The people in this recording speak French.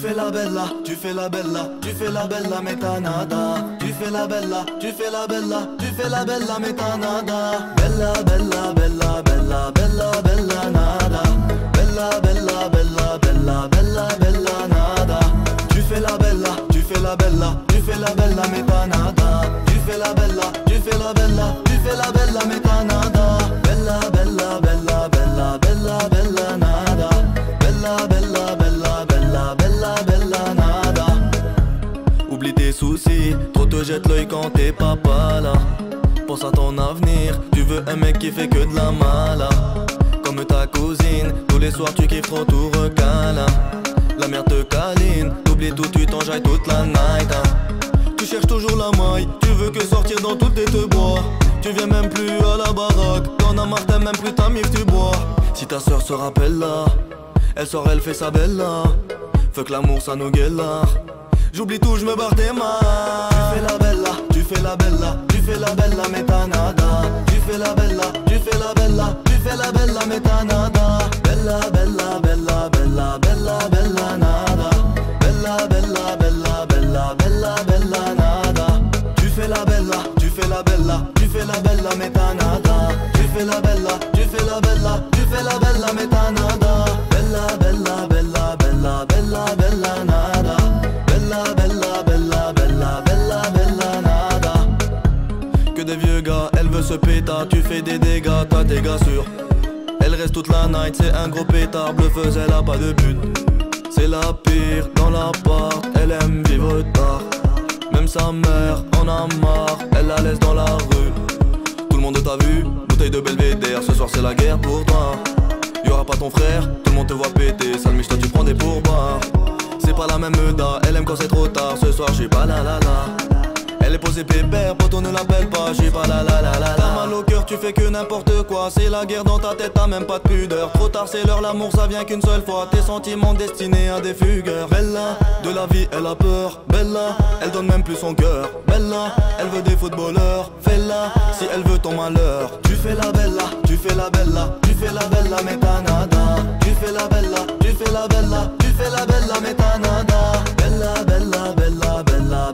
fais la bella, tu fais la bella, tu fais la bella, mais t'as nada. Tu fais la bella, tu fais la bella, tu fais la bella, mais t'as nada. Bella, bella, bella, bella, bella, bella, nada. Bella, bella, bella, bella, bella, bella, nada. Tu fais la bella, tu fais la bella, tu fais la bella, mais t'as nada. Tu fais la bella, tu fais la bella, tu fais la bella, mais t'as nada. Bella, bella, bella, bella, bella, bella, nada. Bella, bella, bella, bella, bella, bella, nada. Oublie tes soucis, trop te jette l'œil quand t'es papa là. Pense à ton avenir, tu veux un mec qui fait que de la mala. Comme ta cousine, tous les soirs tu kiffes trop tout recala. La mère te câline, t'oublies tout, tu t'enjailles toute la night Tu cherches toujours la maille, tu veux que sortir dans toutes tes te bois. Tu viens même plus à la baraque, t'en as marre, t'aimes même plus ta mif, tu bois. Si ta soeur se rappelle là, elle sort, elle fait sa belle là. Fuck l'amour, ça nous guélar. J'oublie tout, je me barre des mains. Tu fais la bella, tu fais la bella, tu fais la bella, mais t'as nada. Tu fais la bella, tu fais la bella, tu fais la bella, mais t'as nada. Bella, bella, bella, bella, bella, bella, nada. Bella, bella, bella, bella, bella, bella, nada. Tu fais la bella, tu fais la bella, tu fais la bella, mais t'as nada. Tu fais la bella, tu fais la bella, tu fais la bella, mais t'as nada. Bella, bella, bella, bella, bella, bella, nada. Bella, bella, bella, bella, bella, bella, nada. Que des vieux gars, elle veut se pétard, tu fais des dégâts, toi t'es gars sûr. Elle reste toute la night, c'est un gros pétard, blufeuse, elle a pas de but. C'est la pire dans l'appart, elle aime vivre tard. Même sa mère en a marre, elle la laisse dans la rue. Tout le monde t'a vu, bouteille de belvédère, ce soir c'est la guerre pour toi. Y'aura pas ton frère, tout le monde te voit péter, sale miche toi tu prends des pourboires. C'est pas la même meuda, elle aime quand c'est trop tard, ce soir j'suis pas la la la. Elle est posée pépère, poteau ne l'appelle pas, j'suis pas la la la la. T'as mal au cœur, tu fais que n'importe quoi. C'est la guerre dans ta tête, t'as même pas de pudeur. Trop tard c'est l'heure, l'amour ça vient qu'une seule fois. Tes sentiments destinés à des fugueurs. Bella, de la vie elle a peur. Bella, elle donne même plus son cœur. Bella, elle veut des footballeurs. Fais-la, si elle veut ton malheur. Tu fais la bella, tu fais la bella, tu fais la bella mais t'as nada. Tu fais la bella, tu fais la bella, tu fais la bella mais t'as nada. Bella, bella, bella, bella,